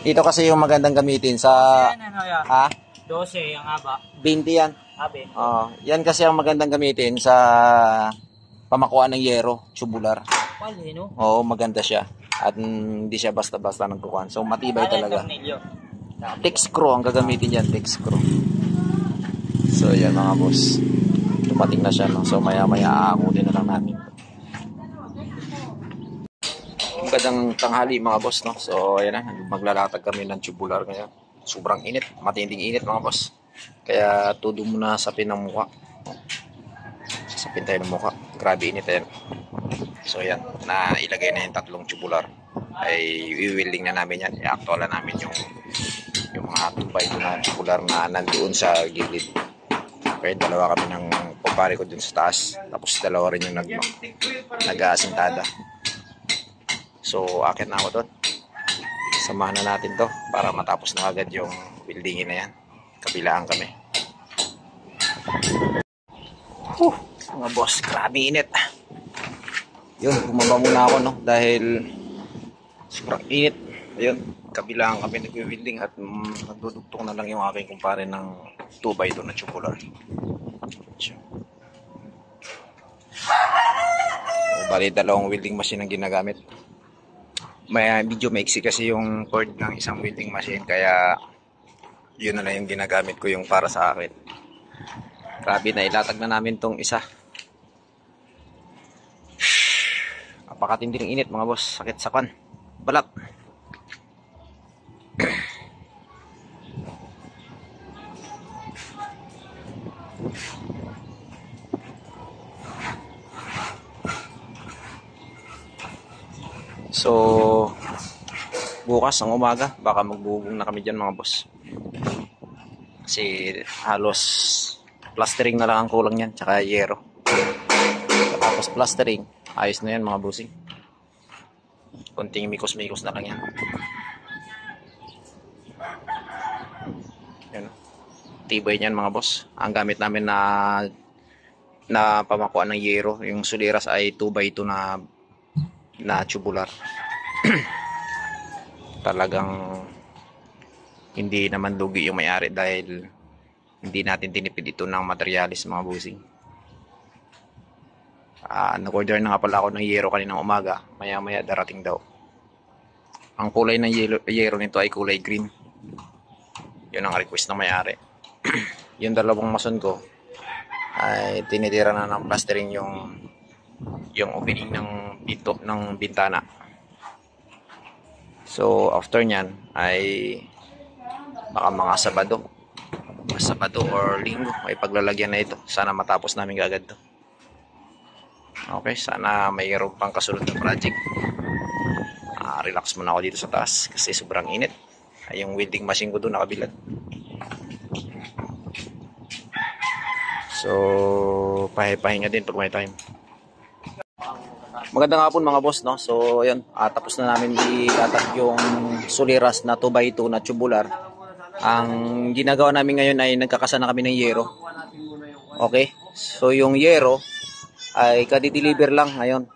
Dito kasi yung magandang gamitin sa... Yan, ano yan? Ha? 12 ang haba. 20 yan. Abe. Yan kasi ang magandang gamitin sa pamakuan ng yero, tubular. Pali, no? Oo, maganda siya. At hindi siya basta-basta nagkukuhan. So matibay talaga. Thick screw ang gagamitin dyan, thick screw. So yan mga boss. Dumating na siya, no? So maya-maya aakutin na lang namin. Magandang tanghali mga boss, no? So ayan na, maglalatag kami ng tubular ngayon. Sobrang init, matinding init mga boss. Kaya todo muna sapin ng mukha. Sasapin tayo ng mukha. Grabe init yan. So yan, nailagay na yung tatlong tubular. Ay i-welding na namin yan. I-actualan namin yung mga 2x2 na tubular na nandoon sa gilid. Okay, dalawa kami ng kumpare ko dun sa taas. Tapos dalawa rin yung nag-aasintada. So akit na ako doon. Samahan na natin to para matapos na agad yung buildingin na yan. Kabilaan kami. Mga boss, grabe init. Yun, bumaba muna ako, no? Dahil sobrang init. Ayun, kabilaan kami nag-building at nagdudugtong na lang yung aking kumpare ng 2x2 na tubular. Bali, dalawang welding machine ang ginagamit. Medyo maiksi kasi yung cord ng isang welding machine, kaya yun na lang yung ginagamit ko, yung para sa akin. Grabe, na ilatag na namin tong isa. Napakatinding init mga boss, sakit sa kan, balat. So bukas ng umaga baka magbubong na kami dyan mga boss, kasi halos plastering na lang ang kulang yan, tsaka yero. Tapos plastering, ayos na yan mga bossing. Konting mikos-mikos na lang yan. Yan, tibay niyan mga boss. Ang gamit namin na pamakuan ng yero, yung suliras ay 2x2 na tubular. Talagang hindi naman lugi yung may-ari dahil hindi natin tinipid ito ng materialis mga bossing. Nag-order na nga pala ako ng yero kaninang umaga. Maya-maya darating daw. Ang kulay ng yero nito ay kulay green. Yun ang request ng may-ari. Yung dalawang mason ko ay tinitira na ng plastering yung opening ng pinto ng bintana. So after nyan ay baka mga Sabado or Linggo ay paglalagyan na ito. Sana matapos namin agad to. Okay, sana mayroon pang kasunod na project. Relax muna ako dito sa taas kasi sobrang init. Ay, yung welding machine ko doon nakabilad. So pahinga din pag may time. Magandang hapon mga boss, no? So ayun, tapos na namin ilatag yung suliras na 2x2 na tubular. Ang ginagawa namin ngayon ay nagkakasa na kami ng yero. Okay, so yung yero ay kadi-deliver lang ngayon.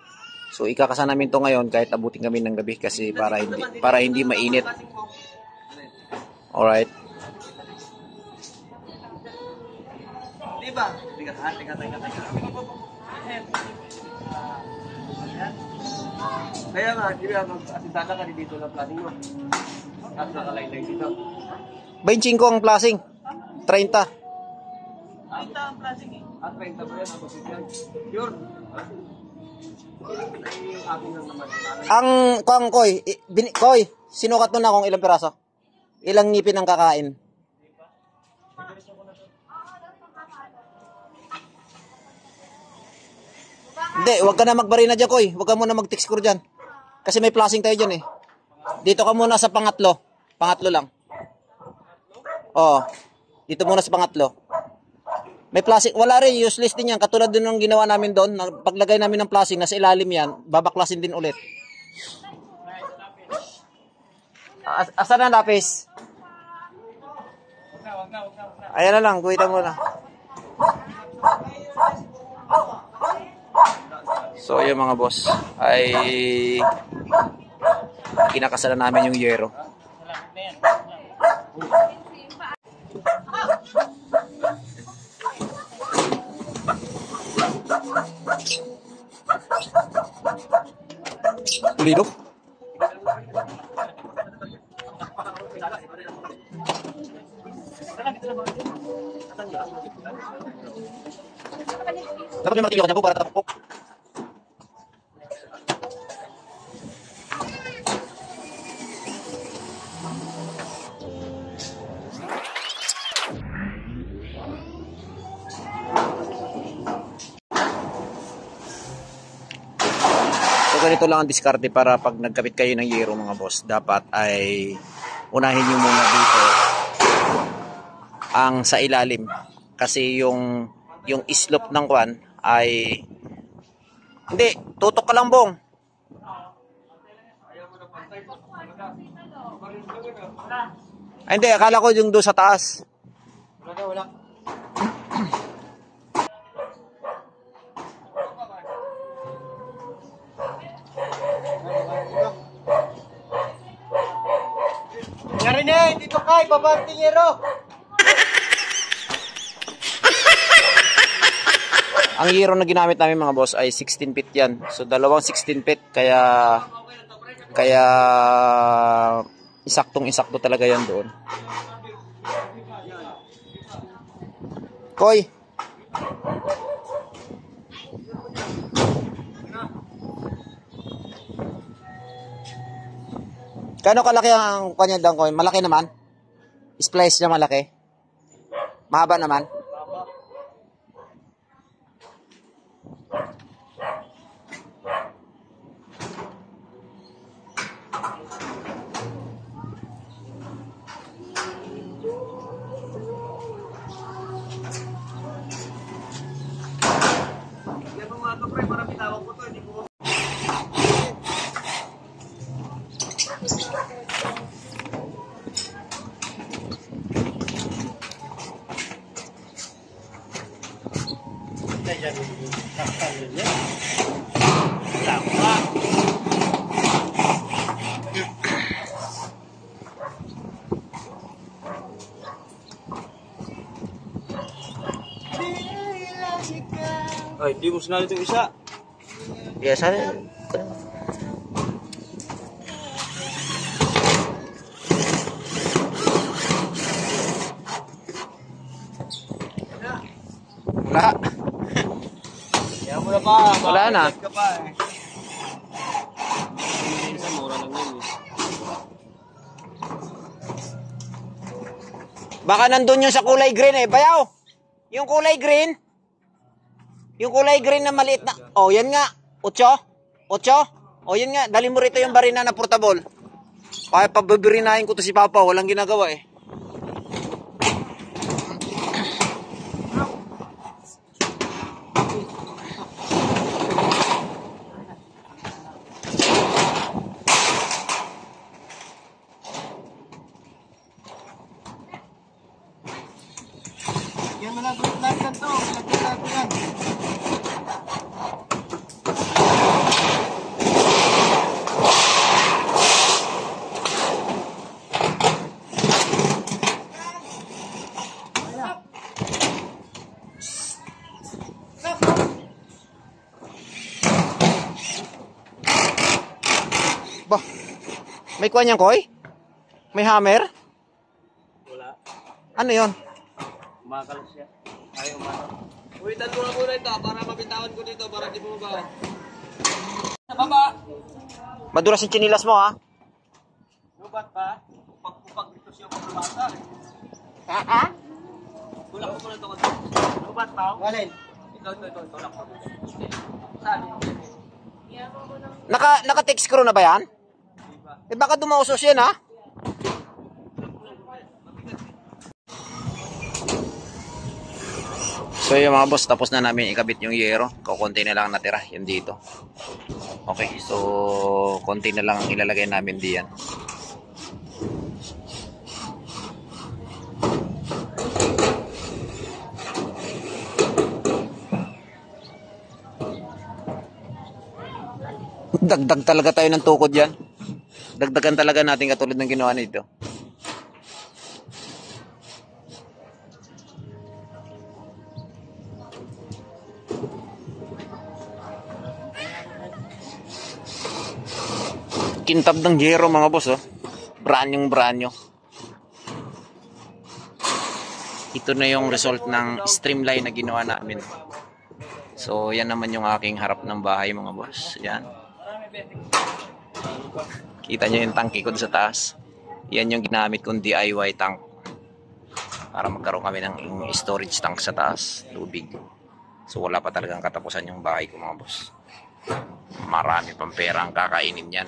So ikakasa namin to ngayon kahit abutin kami ng gabi kasi para hindi mainit. Alright. Diba? Kaya nga, asintana ka dito ng plasing mo. At nakalaylay dito. 25 ang plasing. 30. 30 ang plasing eh. At 30 ba yan? Ang basit yan. Pure. Ang Koy, sinukat mo na kung ilang piraso? Ilang ngipin ang kakain? Hindi, wag ka na magbarina dyan, Koy. Wag ka muna mag-texture dyan. Kasi may plasing tayo dyan eh. Dito ka muna sa pangatlo. Pangatlo lang. Oo. Dito muna sa pangatlo. May plastic. Wala rin. Useless din yan. Katulad din ng ginawa namin doon. Paglagay namin ng plastic, nasa ilalim yan. Babaklasin din ulit. Asa na lapis? Ayan na lang. Guhitan mo na. So yung mga boss ay kinakasala namin yung yero. Pulido. Dapat may martilyo ka niya po para tapok. So ganito lang ang diskarte para pag nagkabit kayo ng yero mga boss, dapat ay unahin nyo muna dito ang sa ilalim. Kasi yung slope ng kwan ay hindi, tutok ka lang bong. Ay, hindi, akala ko yung doon sa taas. Wala. Narinig, dito kay babantingero. Ang yero na ginamit namin mga boss ay 16 feet yan. So dalawang 16 feet kaya isaktong-isakto talaga yan doon. Koy. Kano kalaki ang kanya dang Koy? Malaki naman. Splice niya malaki. Mahaba naman. Ay, di mo sinali itong isa. Yes, sana. Wala. Kaya mo na pa. Wala na. Ka pa eh. Mura lang yun eh. Baka nandun yung sa kulay green eh. Bayaw! Yung kulay green. Yung kulay green na maliit na. Oh, yan nga. 8? 8? Oh, yan nga. Dali mo rito yung barina na portable. Kaya pabibirinahin ko to si Papa. Walang ginagawa eh. Yan mo na group natin to. Lagyan natin yan. Bah, may kuha niyang Koy? May hammer? Wala. Ano yon? Umakalas siya. Ayaw umakalas. Uwitan mo na muna ito para mabitawan ko dito para di bumaba. Sa baba. Madulas yung chinilas mo ha? Lubat pa. Upag dito siya magbabasa. Tulak ko muna ito. Lubat pa. Walin. Ito. Tulak ko. Saan? Naka-text screw na ba yan? Eh baka dumausos yan ha? So yung mga boss, tapos na namin ikabit yung yero. Kukunti na lang natira, yung dito. Okay, so konti na lang ang ilalagay namin diyan. Dagdag talaga tayo ng tukod yan. Dagdagan talaga natin katulad ng ginawa nito. kintab ng Jero mga boss, oh. Branyong. Ito na yung result ng streamline na ginawa namin. So, yan naman yung aking harap ng bahay mga boss. Yan. Kita nyo yung tangke ko sa taas. Yan yung ginamit kong DIY tank. Para magkaroon kami ng storage tank sa taas. Tubig. So, wala pa talagang katapusan yung bahay ko mga boss. Marami pang pera ang kakainin yan.